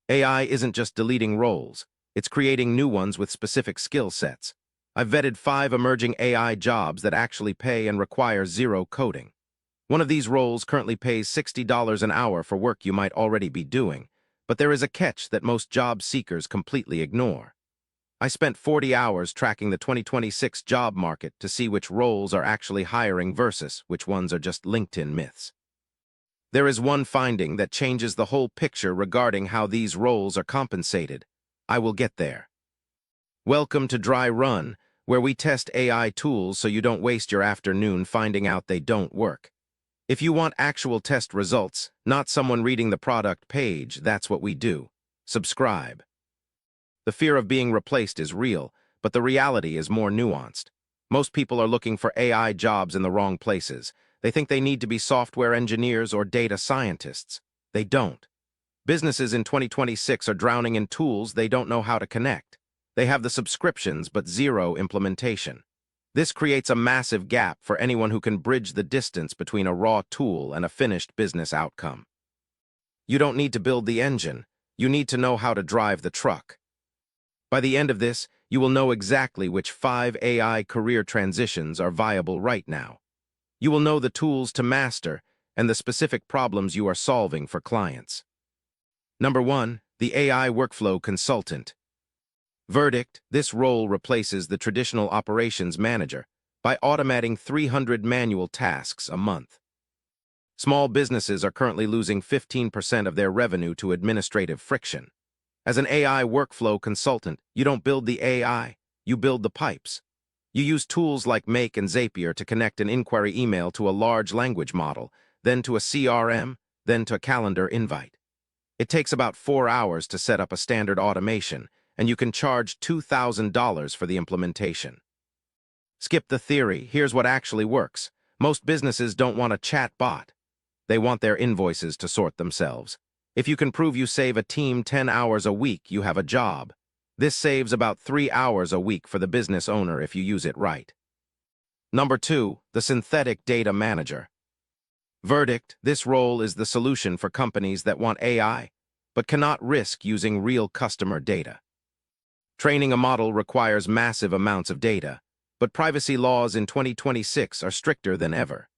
AI isn't just deleting roles, it's creating new ones with specific skill sets. I've vetted 5 emerging AI jobs that actually pay and require zero coding. One of these roles currently pays $60 an hour for work you might already be doing, but there is a catch that most job seekers completely ignore. I spent 40 hours tracking the 2026 job market to see which roles are actually hiring versus which ones are just LinkedIn myths. There is one finding that changes the whole picture regarding how these roles are compensated. I will get there. Welcome to Dry Run, where we test AI tools so you don't waste your afternoon finding out they don't work. If you want actual test results, not someone reading the product page, that's what we do. Subscribe. The fear of being replaced is real, but the reality is more nuanced. Most people are looking for AI jobs in the wrong places. They think they need to be software engineers or data scientists. They don't. Businesses in 2026 are drowning in tools they don't know how to connect. They have the subscriptions but zero implementation. This creates a massive gap for anyone who can bridge the distance between a raw tool and a finished business outcome. You don't need to build the engine. You need to know how to drive the truck. By the end of this, you will know exactly which 5 AI career transitions are viable right now. You will know the tools to master and the specific problems you are solving for clients. Number 1, the AI Workflow Consultant. Verdict: this role replaces the traditional operations manager by automating 300 manual tasks a month. Small businesses are currently losing 15% of their revenue to administrative friction. As an AI workflow consultant, you don't build the AI, you build the pipes. You use tools like Make and Zapier to connect an inquiry email to a large language model, then to a CRM, then to a calendar invite. It takes about 4 hours to set up a standard automation, and you can charge $2,000 for the implementation. Skip the theory, here's what actually works. Most businesses don't want a chat bot. They want their invoices to sort themselves. If you can prove you save a team 10 hours a week, you have a job. This saves about 3 hours a week for the business owner if you use it right. Number 2, the Synthetic Data Manager. Verdict: this role is the solution for companies that want AI, but cannot risk using real customer data. Training a model requires massive amounts of data, but privacy laws in 2026 are stricter than ever.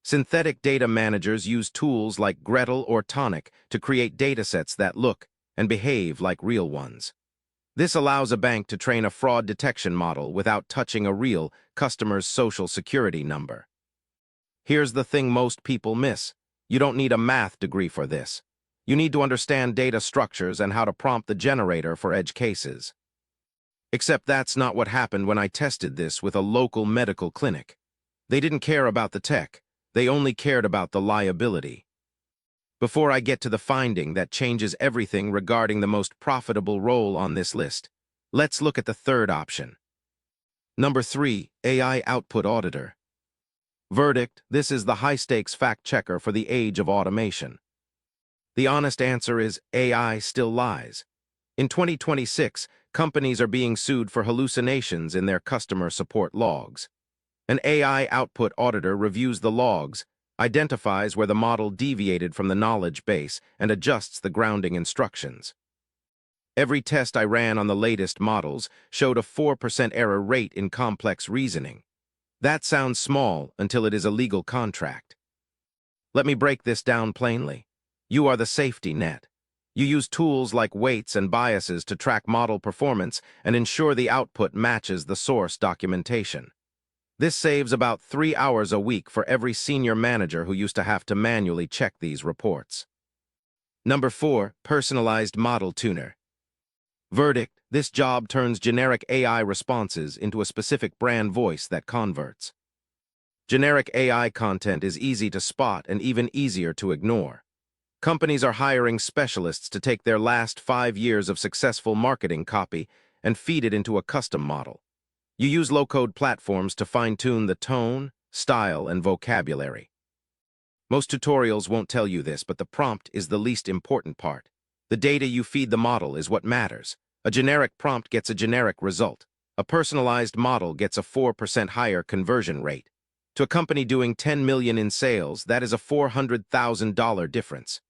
Synthetic data managers use tools like Gretel or Tonic to create datasets that look and behave like real ones. This allows a bank to train a fraud detection model without touching a real customer's social security number. Here's the thing most people miss. You don't need a math degree for this. You need to understand data structures and how to prompt the generator for edge cases. Except that's not what happened when I tested this with a local medical clinic. They didn't care about the tech. They only cared about the liability. Before I get to the finding that changes everything regarding the most profitable role on this list, let's look at the third option. Number 3, AI Output Auditor. Verdict: this is the high-stakes fact-checker for the age of automation. The honest answer is AI still lies. In 2026, companies are being sued for hallucinations in their customer support logs. An AI output auditor reviews the logs, identifies where the model deviated from the knowledge base, and adjusts the grounding instructions. Every test I ran on the latest models showed a 4% error rate in complex reasoning. That sounds small until it is a legal contract. Let me break this down plainly. You are the safety net. You use tools like weights and biases to track model performance and ensure the output matches the source documentation. This saves about 3 hours a week for every senior manager who used to have to manually check these reports. Number 4, Personalized Model Tuner. Verdict: this job turns generic AI responses into a specific brand voice that converts. Generic AI content is easy to spot and even easier to ignore. Companies are hiring specialists to take their last 5 years of successful marketing copy and feed it into a custom model. You use low-code platforms to fine-tune the tone, style, and vocabulary. Most tutorials won't tell you this, but the prompt is the least important part. The data you feed the model is what matters. A generic prompt gets a generic result. A personalized model gets a 4% higher conversion rate. To a company doing $10 million in sales, that is a $400,000 difference.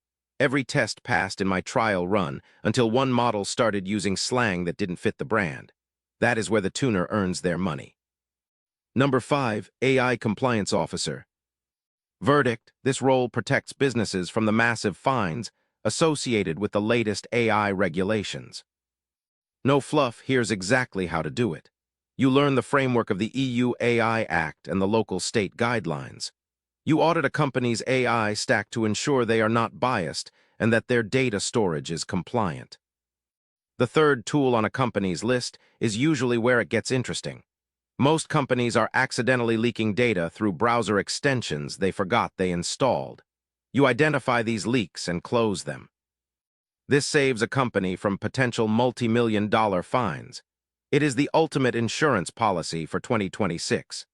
Every test passed in my trial run until one model started using slang that didn't fit the brand. That is where the tuner earns their money. Number 5, AI Compliance Officer. Verdict: this role protects businesses from the massive fines associated with the latest AI regulations. No fluff, here's exactly how to do it. You learn the framework of the EU AI Act and the local state guidelines. You audit a company's AI stack to ensure they are not biased and that their data storage is compliant. The third tool on a company's list is usually where it gets interesting. Most companies are accidentally leaking data through browser extensions they forgot they installed. You identify these leaks and close them. This saves a company from potential multi-million-dollar fines. It is the ultimate insurance policy for 2026.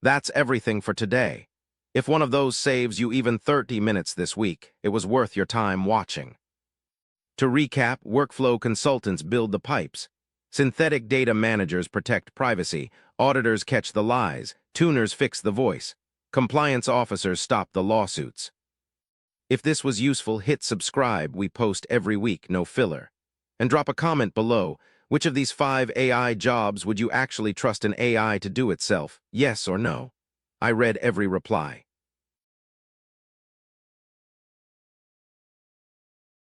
That's everything for today. If one of those saves you even 30 minutes this week, it was worth your time watching. To recap, workflow consultants build the pipes. Synthetic data managers protect privacy. Auditors catch the lies. Tuners fix the voice. Compliance officers stop the lawsuits. If this was useful, hit subscribe. We post every week, no filler. And drop a comment below. Which of these 5 AI jobs would you actually trust an AI to do itself? Yes or no? I read every reply.